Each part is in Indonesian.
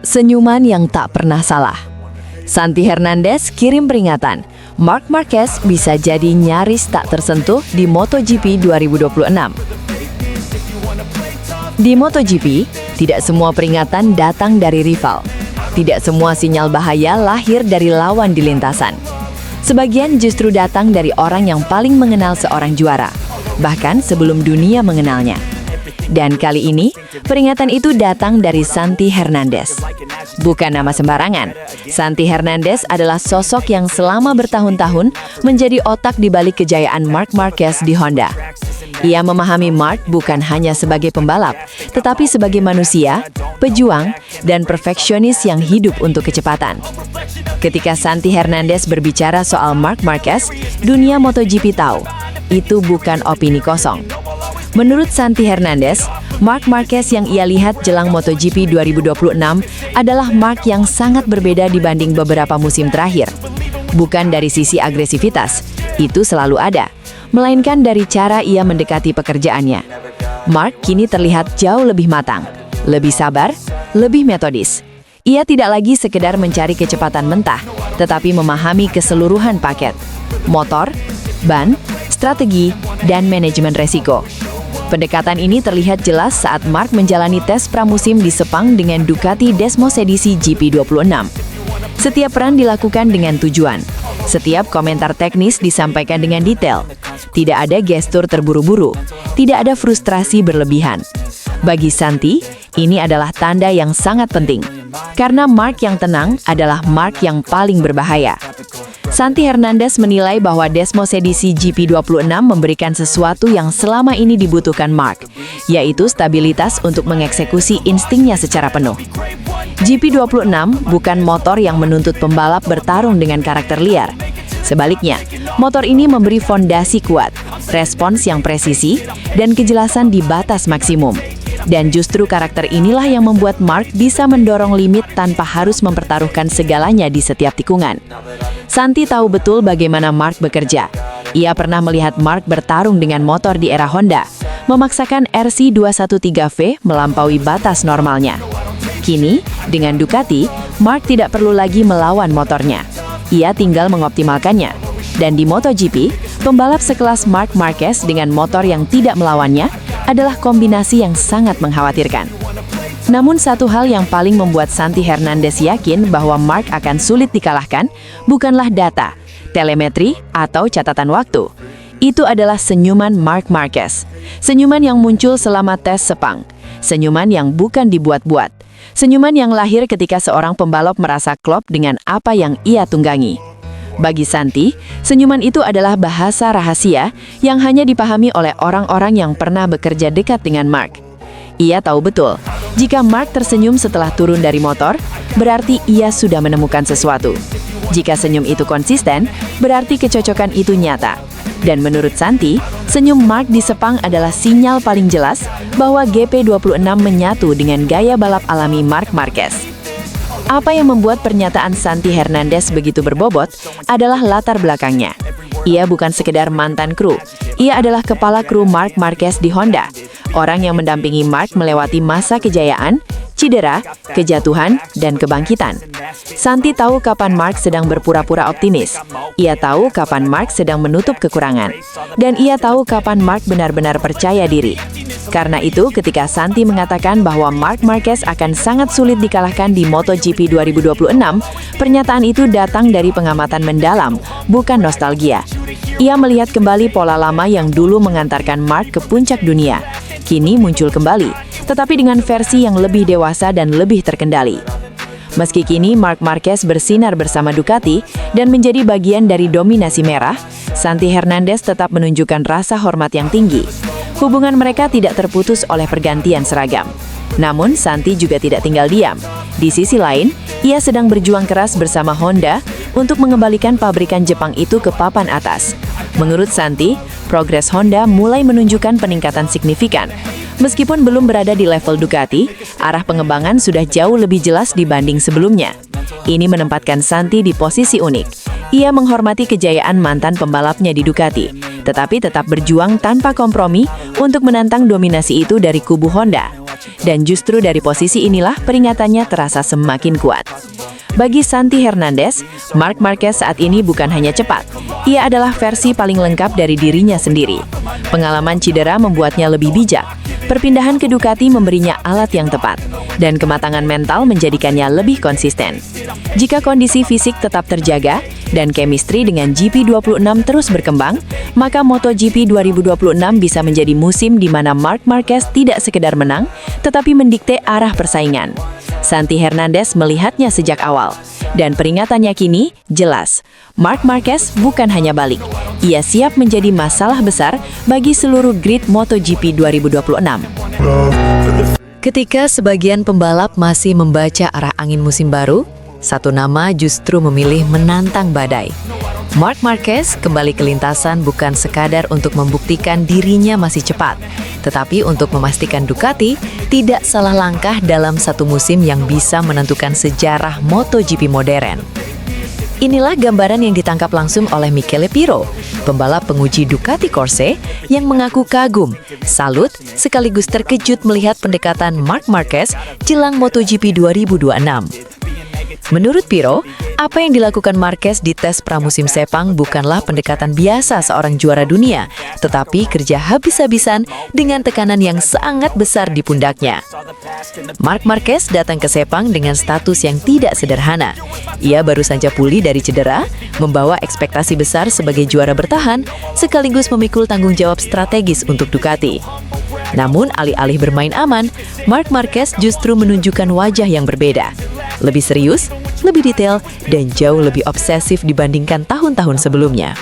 Senyuman yang tak pernah salah. Santi Hernandez kirim peringatan, Marc Marquez bisa jadi nyaris tak tersentuh di MotoGP 2026. Di MotoGP, tidak semua peringatan datang dari rival. Tidak semua sinyal bahaya lahir dari lawan di lintasan. Sebagian justru datang dari orang yang paling mengenal seorang juara, bahkan sebelum dunia mengenalnya. Dan kali ini, peringatan itu datang dari Santi Hernandez. Bukan nama sembarangan. Santi Hernandez adalah sosok yang selama bertahun-tahun menjadi otak di balik kejayaan Marc Marquez di Honda. Ia memahami Marc bukan hanya sebagai pembalap, tetapi sebagai manusia, pejuang, dan perfeksionis yang hidup untuk kecepatan. Ketika Santi Hernandez berbicara soal Marc Marquez, dunia MotoGP tahu, itu bukan opini kosong. Menurut Santi Hernandez, Marc Marquez yang ia lihat jelang MotoGP 2026 adalah Marc yang sangat berbeda dibanding beberapa musim terakhir. Bukan dari sisi agresivitas, itu selalu ada, melainkan dari cara ia mendekati pekerjaannya. Marc kini terlihat jauh lebih matang, lebih sabar, lebih metodis. Ia tidak lagi sekedar mencari kecepatan mentah, tetapi memahami keseluruhan paket, motor, ban, strategi, dan manajemen resiko. Pendekatan ini terlihat jelas saat Marc menjalani tes pramusim di Sepang dengan Ducati Desmos edisi GP26. Setiap peran dilakukan dengan tujuan. Setiap komentar teknis disampaikan dengan detail. Tidak ada gestur terburu-buru. Tidak ada frustrasi berlebihan. Bagi Santi, ini adalah tanda yang sangat penting. Karena Marc yang tenang adalah Marc yang paling berbahaya. Santi Hernandez menilai bahwa Desmos edisi GP26 memberikan sesuatu yang selama ini dibutuhkan Marc, yaitu stabilitas untuk mengeksekusi instingnya secara penuh. GP26 bukan motor yang menuntut pembalap bertarung dengan karakter liar. Sebaliknya, motor ini memberi fondasi kuat, respons yang presisi, dan kejelasan di batas maksimum. Dan justru karakter inilah yang membuat Marc bisa mendorong limit tanpa harus mempertaruhkan segalanya di setiap tikungan. Santi tahu betul bagaimana Marc bekerja. Ia pernah melihat Marc bertarung dengan motor di era Honda, memaksakan RC213V melampaui batas normalnya. Kini, dengan Ducati, Marc tidak perlu lagi melawan motornya. Ia tinggal mengoptimalkannya. Dan di MotoGP, pembalap sekelas Marc Marquez dengan motor yang tidak melawannya adalah kombinasi yang sangat mengkhawatirkan. Namun satu hal yang paling membuat Santi Hernandez yakin bahwa Marc akan sulit dikalahkan bukanlah data, telemetri, atau catatan waktu. Itu adalah senyuman Marc Marquez. Senyuman yang muncul selama tes Sepang. Senyuman yang bukan dibuat-buat. Senyuman yang lahir ketika seorang pembalap merasa klop dengan apa yang ia tunggangi. Bagi Santi, senyuman itu adalah bahasa rahasia yang hanya dipahami oleh orang-orang yang pernah bekerja dekat dengan Marc. Ia tahu betul, jika Marc tersenyum setelah turun dari motor, berarti ia sudah menemukan sesuatu. Jika senyum itu konsisten, berarti kecocokan itu nyata. Dan menurut Santi, senyum Marc di Sepang adalah sinyal paling jelas bahwa GP26 menyatu dengan gaya balap alami Marc Marquez. Apa yang membuat pernyataan Santi Hernandez begitu berbobot adalah latar belakangnya. Ia bukan sekedar mantan kru, ia adalah kepala kru Marc Marquez di Honda. Orang yang mendampingi Marc melewati masa kejayaan, cedera, kejatuhan, dan kebangkitan. Santi tahu kapan Marc sedang berpura-pura optimis. Ia tahu kapan Marc sedang menutup kekurangan. Dan ia tahu kapan Marc benar-benar percaya diri. Karena itu, ketika Santi mengatakan bahwa Marc Marquez akan sangat sulit dikalahkan di MotoGP 2026, pernyataan itu datang dari pengamatan mendalam, bukan nostalgia. Ia melihat kembali pola lama yang dulu mengantarkan Marc ke puncak dunia. Kini muncul kembali, tetapi dengan versi yang lebih dewasa dan lebih terkendali. Meski kini Marc Marquez bersinar bersama Ducati dan menjadi bagian dari dominasi merah, Santi Hernandez tetap menunjukkan rasa hormat yang tinggi. Hubungan mereka tidak terputus oleh pergantian seragam. Namun, Santi juga tidak tinggal diam. Di sisi lain, ia sedang berjuang keras bersama Honda untuk mengembalikan pabrikan Jepang itu ke papan atas. Menurut Santi, progres Honda mulai menunjukkan peningkatan signifikan. Meskipun belum berada di level Ducati, arah pengembangan sudah jauh lebih jelas dibanding sebelumnya. Ini menempatkan Santi di posisi unik. Ia menghormati kejayaan mantan pembalapnya di Ducati, tetapi tetap berjuang tanpa kompromi untuk menantang dominasi itu dari kubu Honda. Dan justru dari posisi inilah peringatannya terasa semakin kuat. Bagi Santi Hernandez, Marc Marquez saat ini bukan hanya cepat, ia adalah versi paling lengkap dari dirinya sendiri. Pengalaman cedera membuatnya lebih bijak, perpindahan ke Ducati memberinya alat yang tepat, dan kematangan mental menjadikannya lebih konsisten. Jika kondisi fisik tetap terjaga, dan chemistry dengan GP26 terus berkembang, maka MotoGP 2026 bisa menjadi musim di mana Marc Marquez tidak sekedar menang, tetapi mendikte arah persaingan. Santi Hernandez melihatnya sejak awal, dan peringatannya kini jelas. Marc Marquez bukan hanya balik, ia siap menjadi masalah besar bagi seluruh grid MotoGP 2026. Ketika sebagian pembalap masih membaca arah angin musim baru, satu nama justru memilih menantang badai. Marc Marquez kembali ke lintasan bukan sekadar untuk membuktikan dirinya masih cepat, tetapi untuk memastikan Ducati tidak salah langkah dalam satu musim yang bisa menentukan sejarah MotoGP modern. Inilah gambaran yang ditangkap langsung oleh Michele Pirro, pembalap penguji Ducati Corse yang mengaku kagum, salut, sekaligus terkejut melihat pendekatan Marc Marquez jelang MotoGP 2026. Menurut Pirro, apa yang dilakukan Marquez di tes pramusim Sepang bukanlah pendekatan biasa seorang juara dunia, tetapi kerja habis-habisan dengan tekanan yang sangat besar di pundaknya. Marc Marquez datang ke Sepang dengan status yang tidak sederhana. Ia baru saja pulih dari cedera, membawa ekspektasi besar sebagai juara bertahan, sekaligus memikul tanggung jawab strategis untuk Ducati. Namun, alih-alih bermain aman, Marc Marquez justru menunjukkan wajah yang berbeda. Lebih serius, lebih detail, dan jauh lebih obsesif dibandingkan tahun-tahun sebelumnya.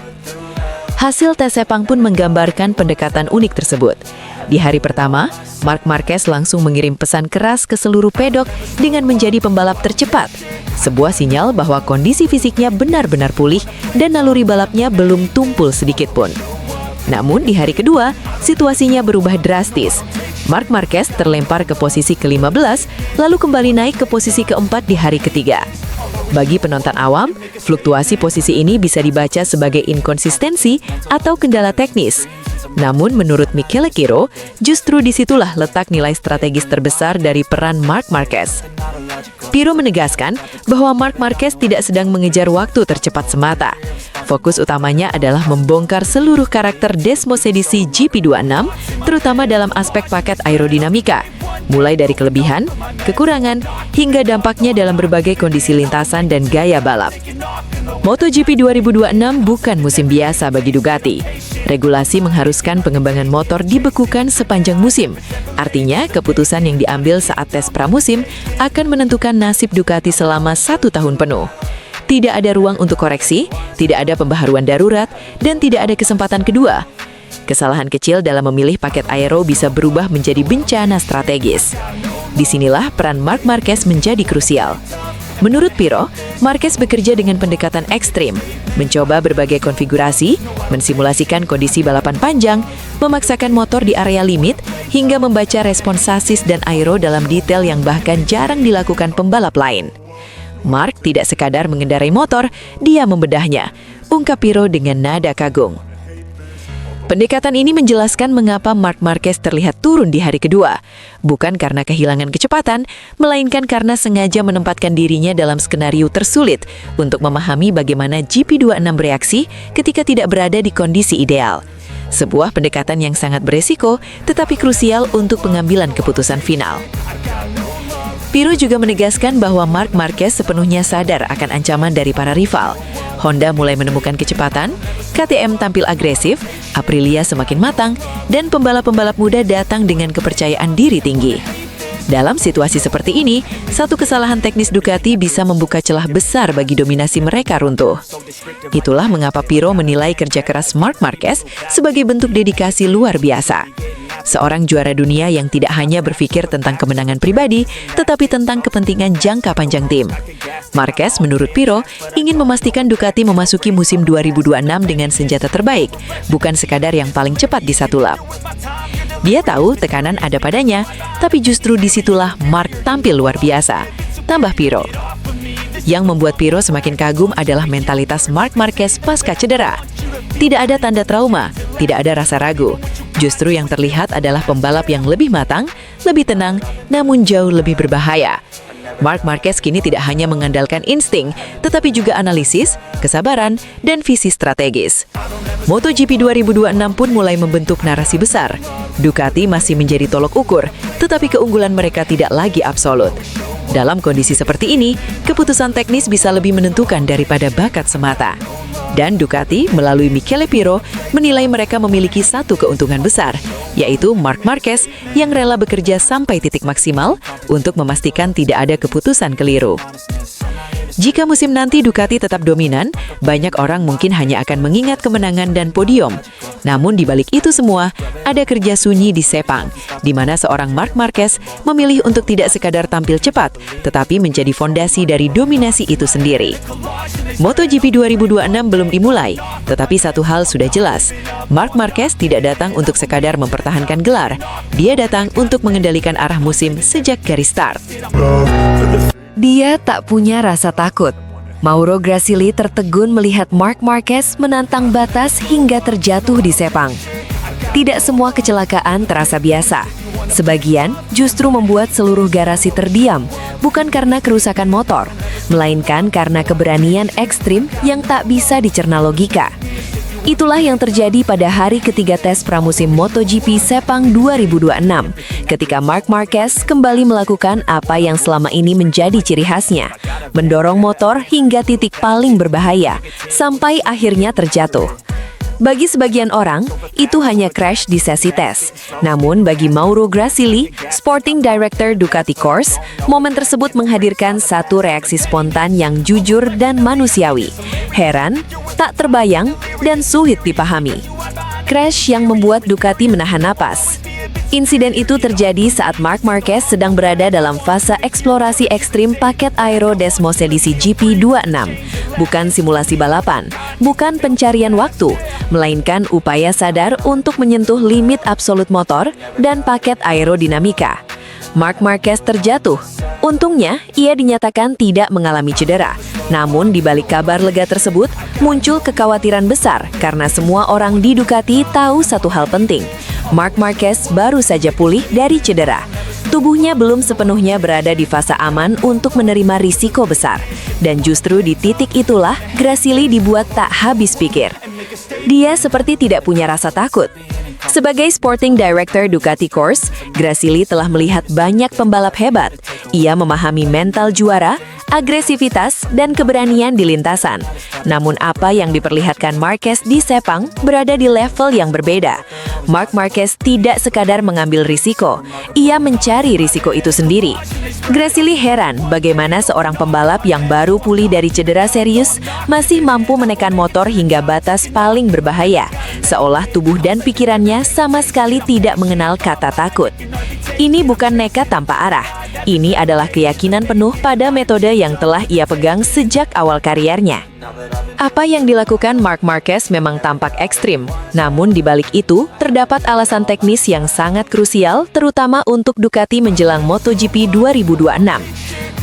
Hasil tes Sepang pun menggambarkan pendekatan unik tersebut. Di hari pertama, Marc Marquez langsung mengirim pesan keras ke seluruh pedok dengan menjadi pembalap tercepat. Sebuah sinyal bahwa kondisi fisiknya benar-benar pulih dan naluri balapnya belum tumpul sedikit pun. Namun di hari kedua, situasinya berubah drastis. Marc Marquez terlempar ke posisi ke-15, lalu kembali naik ke posisi ke-4 di hari ketiga. Bagi penonton awam, fluktuasi posisi ini bisa dibaca sebagai inkonsistensi atau kendala teknis. Namun menurut Michele Pirro, justru disitulah letak nilai strategis terbesar dari peran Marc Marquez. Pirro menegaskan bahwa Marc Marquez tidak sedang mengejar waktu tercepat semata. Fokus utamanya adalah membongkar seluruh karakter Desmos edisi GP26, terutama dalam aspek paket aerodinamika, mulai dari kelebihan, kekurangan, hingga dampaknya dalam berbagai kondisi lintasan dan gaya balap. MotoGP 2026 bukan musim biasa bagi Ducati. Regulasi mengharuskan pengembangan motor dibekukan sepanjang musim. Artinya, keputusan yang diambil saat tes pramusim akan menentukan nasib Ducati selama 1 tahun penuh. Tidak ada ruang untuk koreksi, tidak ada pembaharuan darurat, dan tidak ada kesempatan kedua. Kesalahan kecil dalam memilih paket aero bisa berubah menjadi bencana strategis. Disinilah peran Marc Marquez menjadi krusial. Menurut Pirro, Marquez bekerja dengan pendekatan ekstrim, mencoba berbagai konfigurasi, mensimulasikan kondisi balapan panjang, memaksakan motor di area limit, hingga membaca respons sasis dan aero dalam detail yang bahkan jarang dilakukan pembalap lain. Marc tidak sekadar mengendarai motor, dia membedahnya, ungkap Pirro dengan nada kagum. Pendekatan ini menjelaskan mengapa Marc Marquez terlihat turun di hari kedua, bukan karena kehilangan kecepatan, melainkan karena sengaja menempatkan dirinya dalam skenario tersulit untuk memahami bagaimana GP26 bereaksi ketika tidak berada di kondisi ideal. Sebuah pendekatan yang sangat beresiko, tetapi krusial untuk pengambilan keputusan final. Pirro juga menegaskan bahwa Marc Marquez sepenuhnya sadar akan ancaman dari para rival. Honda mulai menemukan kecepatan, KTM tampil agresif, Aprilia semakin matang, dan pembalap-pembalap muda datang dengan kepercayaan diri tinggi. Dalam situasi seperti ini, satu kesalahan teknis Ducati bisa membuka celah besar bagi dominasi mereka runtuh. Itulah mengapa Pirro menilai kerja keras Marc Marquez sebagai bentuk dedikasi luar biasa. Seorang juara dunia yang tidak hanya berpikir tentang kemenangan pribadi, tetapi tentang kepentingan jangka panjang tim. Marquez, menurut Pirro, ingin memastikan Ducati memasuki musim 2026 dengan senjata terbaik, bukan sekadar yang paling cepat di satu lap. Dia tahu tekanan ada padanya, tapi justru disitulah Marc tampil luar biasa, tambah Pirro. Yang membuat Pirro semakin kagum adalah mentalitas Marc Marquez pasca cedera. Tidak ada tanda trauma, tidak ada rasa ragu. Justru yang terlihat adalah pembalap yang lebih matang, lebih tenang, namun jauh lebih berbahaya. Marc Marquez kini tidak hanya mengandalkan insting, tetapi juga analisis, kesabaran, dan visi strategis. MotoGP 2026 pun mulai membentuk narasi besar. Ducati masih menjadi tolok ukur, tetapi keunggulan mereka tidak lagi absolut. Dalam kondisi seperti ini, keputusan teknis bisa lebih menentukan daripada bakat semata. Dan Ducati melalui Michele Pirro menilai mereka memiliki satu keuntungan besar, yaitu Marc Marquez yang rela bekerja sampai titik maksimal untuk memastikan tidak ada keputusan keliru. Jika musim nanti Ducati tetap dominan, banyak orang mungkin hanya akan mengingat kemenangan dan podium. Namun di balik itu semua, ada kerja sunyi di Sepang, di mana seorang Marc Marquez memilih untuk tidak sekadar tampil cepat, tetapi menjadi fondasi dari dominasi itu sendiri. MotoGP 2026 belum dimulai, tetapi satu hal sudah jelas, Marc Marquez tidak datang untuk sekadar mempertahankan gelar, dia datang untuk mengendalikan arah musim sejak garis start. Dia tak punya rasa takut. Mauro Gracili tertegun melihat Marc Marquez menantang batas hingga terjatuh di Sepang. Tidak semua kecelakaan terasa biasa. Sebagian justru membuat seluruh garasi terdiam, bukan karena kerusakan motor, melainkan karena keberanian ekstrim yang tak bisa dicerna logika. Itulah yang terjadi pada hari ketiga tes pramusim MotoGP Sepang 2026, ketika Marc Marquez kembali melakukan apa yang selama ini menjadi ciri khasnya, mendorong motor hingga titik paling berbahaya, sampai akhirnya terjatuh. Bagi sebagian orang, itu hanya crash di sesi tes. Namun bagi Mauro Gracili, Sporting Director Ducati Corse, momen tersebut menghadirkan satu reaksi spontan yang jujur dan manusiawi. Heran, tak terbayang, dan sulit dipahami. Crash yang membuat Ducati menahan napas. Insiden itu terjadi saat Marc Marquez sedang berada dalam fase eksplorasi ekstrim paket Aero Desmosedici GP26. Bukan simulasi balapan, bukan pencarian waktu, melainkan upaya sadar untuk menyentuh limit absolut motor dan paket aerodinamika. Marc Marquez terjatuh. Untungnya, ia dinyatakan tidak mengalami cedera. Namun di balik kabar lega tersebut, muncul kekhawatiran besar karena semua orang di Ducati tahu satu hal penting. Marc Marquez baru saja pulih dari cedera. Tubuhnya belum sepenuhnya berada di fase aman untuk menerima risiko besar. Dan justru di titik itulah Gracili dibuat tak habis pikir. Dia seperti tidak punya rasa takut. Sebagai Sporting Director Ducati Corse, Gracili telah melihat banyak pembalap hebat. Ia memahami mental juara, agresivitas, dan keberanian di lintasan. Namun apa yang diperlihatkan Marquez di Sepang berada di level yang berbeda. Marc Marquez tidak sekadar mengambil risiko, ia mencari risiko itu sendiri. Gracili heran bagaimana seorang pembalap yang baru pulih dari cedera serius masih mampu menekan motor hingga batas paling berbahaya, seolah tubuh dan pikirannya sama sekali tidak mengenal kata takut. Ini bukan nekat tanpa arah. Ini adalah keyakinan penuh pada metode yang telah ia pegang sejak awal kariernya. Apa yang dilakukan Marc Marquez memang tampak ekstrim, namun di balik itu terdapat alasan teknis yang sangat krusial, terutama untuk Ducati menjelang MotoGP 2026.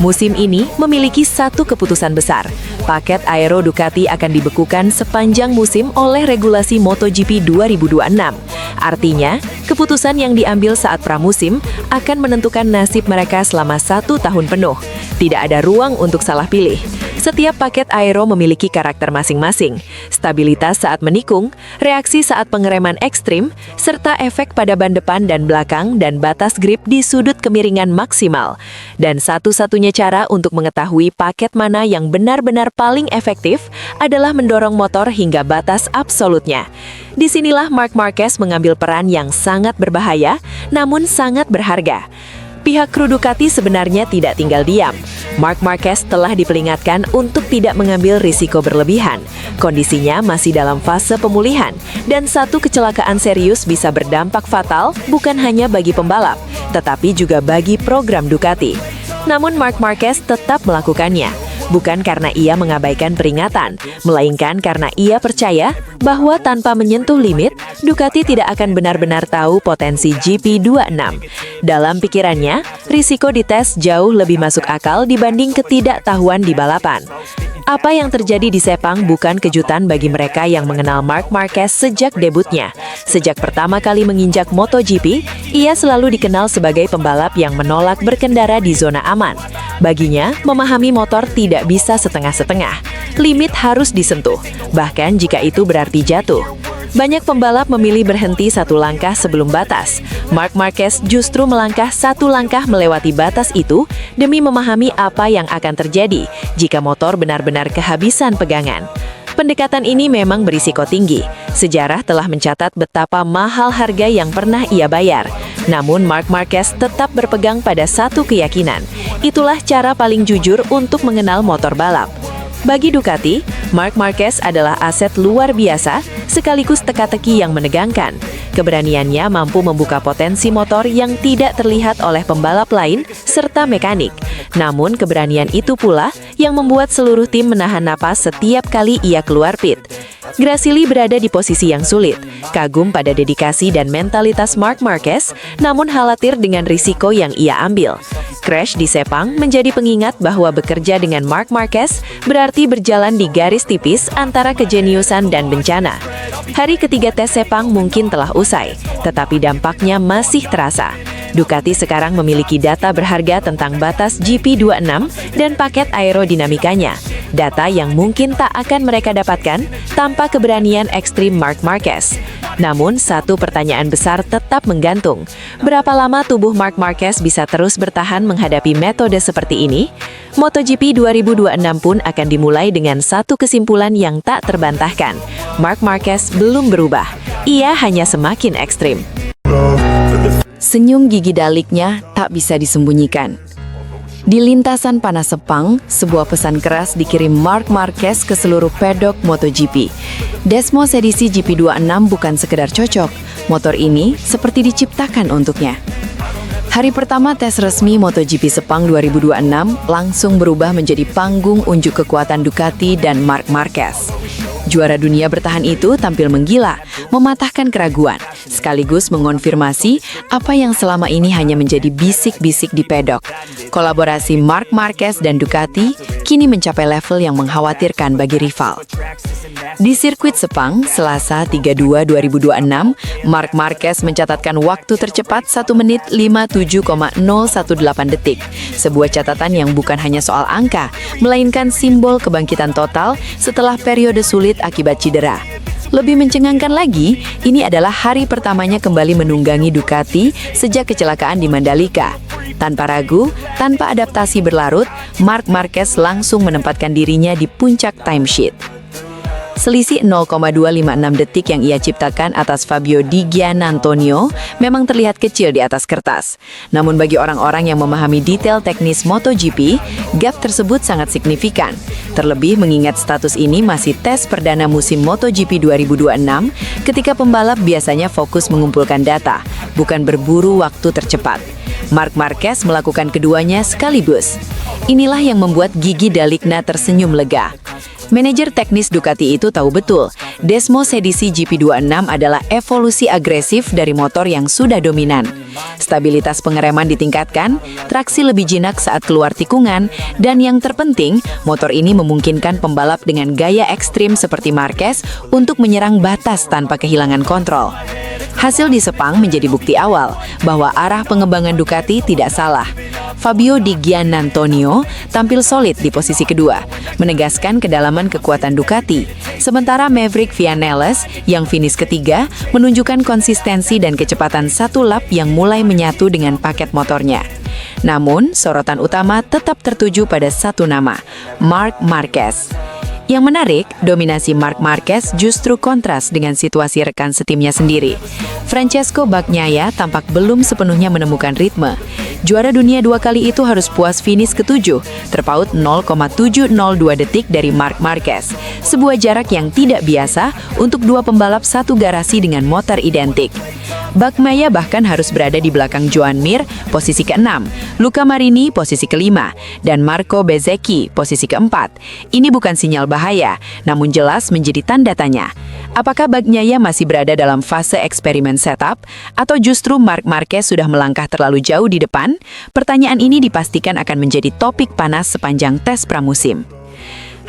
Musim ini memiliki satu keputusan besar. Paket Aero Ducati akan dibekukan sepanjang musim oleh regulasi MotoGP 2026. Artinya, keputusan yang diambil saat pramusim akan menentukan nasib mereka selama 1 tahun penuh. Tidak ada ruang untuk salah pilih. Setiap paket aero memiliki karakter masing-masing, stabilitas saat menikung, reaksi saat pengereman ekstrim, serta efek pada ban depan dan belakang dan batas grip di sudut kemiringan maksimal. Dan satu-satunya cara untuk mengetahui paket mana yang benar-benar paling efektif adalah mendorong motor hingga batas absolutnya. Disinilah Marc Marquez mengambil peran yang sangat berbahaya, namun sangat berharga. Pihak kru Ducati sebenarnya tidak tinggal diam. Marc Marquez telah diperingatkan untuk tidak mengambil risiko berlebihan. Kondisinya masih dalam fase pemulihan, dan satu kecelakaan serius bisa berdampak fatal bukan hanya bagi pembalap, tetapi juga bagi program Ducati. Namun Marc Marquez tetap melakukannya. Bukan karena ia mengabaikan peringatan, melainkan karena ia percaya bahwa tanpa menyentuh limit, Ducati tidak akan benar-benar tahu potensi GP26. Dalam pikirannya, risiko di tes jauh lebih masuk akal dibanding ketidaktahuan di balapan. Apa yang terjadi di Sepang bukan kejutan bagi mereka yang mengenal Marc Marquez sejak debutnya. Sejak pertama kali menginjak MotoGP, ia selalu dikenal sebagai pembalap yang menolak berkendara di zona aman. Baginya, memahami motor tidak bisa setengah-setengah. Limit harus disentuh, bahkan jika itu berarti jatuh. Banyak pembalap memilih berhenti satu langkah sebelum batas. Marc Marquez justru melangkah satu langkah melewati batas itu demi memahami apa yang akan terjadi jika motor benar-benar kehabisan pegangan. Pendekatan ini memang berisiko tinggi. Sejarah telah mencatat betapa mahal harga yang pernah ia bayar. Namun Marc Marquez tetap berpegang pada satu keyakinan. Itulah cara paling jujur untuk mengenal motor balap. Bagi Ducati, Marc Marquez adalah aset luar biasa, sekaligus teka-teki yang menegangkan. Keberaniannya mampu membuka potensi motor yang tidak terlihat oleh pembalap lain, serta mekanik. Namun keberanian itu pula yang membuat seluruh tim menahan napas setiap kali ia keluar pit. Gracili berada di posisi yang sulit, kagum pada dedikasi dan mentalitas Marc Marquez, namun khawatir dengan risiko yang ia ambil. Crash di Sepang menjadi pengingat bahwa bekerja dengan Marc Marquez berarti berjalan di garis tipis antara kejeniusan dan bencana. Hari ketiga tes Sepang mungkin telah usai, tetapi dampaknya masih terasa. Ducati sekarang memiliki data berharga tentang batas GP26 dan paket aerodinamikanya. Data yang mungkin tak akan mereka dapatkan tanpa keberanian ekstrim Marc Marquez. Namun, satu pertanyaan besar tetap menggantung. Berapa lama tubuh Marc Marquez bisa terus bertahan menghadapi metode seperti ini? MotoGP 2026 pun akan dimulai dengan satu kesimpulan yang tak terbantahkan. Marc Marquez belum berubah. Ia hanya semakin ekstrim. Senyum gigi daliknya tak bisa disembunyikan. Di lintasan panas Sepang, sebuah pesan keras dikirim Marc Marquez ke seluruh pedok MotoGP. Desmos edisi GP26 bukan sekedar cocok, motor ini seperti diciptakan untuknya. Hari pertama tes resmi MotoGP Sepang 2026 langsung berubah menjadi panggung unjuk kekuatan Ducati dan Marc Marquez. Juara dunia bertahan itu tampil menggila, mematahkan keraguan, sekaligus mengonfirmasi apa yang selama ini hanya menjadi bisik-bisik di pedok. Kolaborasi Marc Marquez dan Ducati kini mencapai level yang mengkhawatirkan bagi rival. Di sirkuit Sepang, Selasa 3/2/2026, Marc Marquez mencatatkan waktu tercepat 1 menit 57,018 detik. Sebuah catatan yang bukan hanya soal angka, melainkan simbol kebangkitan total setelah periode sulit akibat cedera. Lebih mencengangkan lagi, ini adalah hari pertamanya kembali menunggangi Ducati sejak kecelakaan di Mandalika. Tanpa ragu, tanpa adaptasi berlarut, Marc Marquez langsung menempatkan dirinya di puncak timesheet. Selisih 0,256 detik yang ia ciptakan atas Fabio Di Giannantonio memang terlihat kecil di atas kertas. Namun bagi orang-orang yang memahami detail teknis MotoGP, gap tersebut sangat signifikan. Terlebih mengingat status ini masih tes perdana musim MotoGP 2026, ketika pembalap biasanya fokus mengumpulkan data, bukan berburu waktu tercepat. Marc Marquez melakukan keduanya sekaligus. Inilah yang membuat gigi daliknya tersenyum lega. Manajer teknis Ducati itu tahu betul, Desmos edisi GP26 adalah evolusi agresif dari motor yang sudah dominan. Stabilitas pengereman ditingkatkan, traksi lebih jinak saat keluar tikungan, dan yang terpenting, motor ini memungkinkan pembalap dengan gaya ekstrim seperti Marquez untuk menyerang batas tanpa kehilangan kontrol. Hasil di Sepang menjadi bukti awal bahwa arah pengembangan Ducati tidak salah. Fabio Di Giannantonio tampil solid di posisi kedua, menegaskan kedalaman kekuatan Ducati. Sementara Maverick Viñales yang finish ketiga menunjukkan konsistensi dan kecepatan satu lap yang mulai menyatu dengan paket motornya. Namun, sorotan utama tetap tertuju pada satu nama, Marc Marquez. Yang menarik, dominasi Marc Marquez justru kontras dengan situasi rekan setimnya sendiri. Francesco Bagnaia tampak belum sepenuhnya menemukan ritme. Juara dunia 2 kali itu harus puas finish ke-7, terpaut 0,702 detik dari Marc Marquez. Sebuah jarak yang tidak biasa untuk dua pembalap satu garasi dengan motor identik. Bagnaia bahkan harus berada di belakang Joan Mir, posisi ke-6, Luca Marini, posisi ke-5, dan Marco Bezzecchi, posisi ke-4. Ini bukan sinyal bahaya, namun jelas menjadi tanda tanya. Apakah Bagnaia masih berada dalam fase eksperimen setup, atau justru Marc Marquez sudah melangkah terlalu jauh di depan? Pertanyaan ini dipastikan akan menjadi topik panas sepanjang tes pramusim.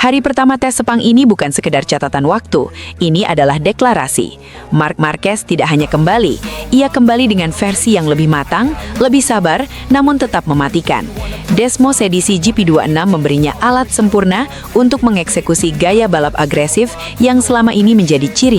Hari pertama tes Sepang ini bukan sekedar catatan waktu, ini adalah deklarasi. Marc Marquez tidak hanya kembali, ia kembali dengan versi yang lebih matang, lebih sabar, namun tetap mematikan. Desmos edisi GP26 memberinya alat sempurna untuk mengeksekusi gaya balap agresif yang selama ini menjadi ciri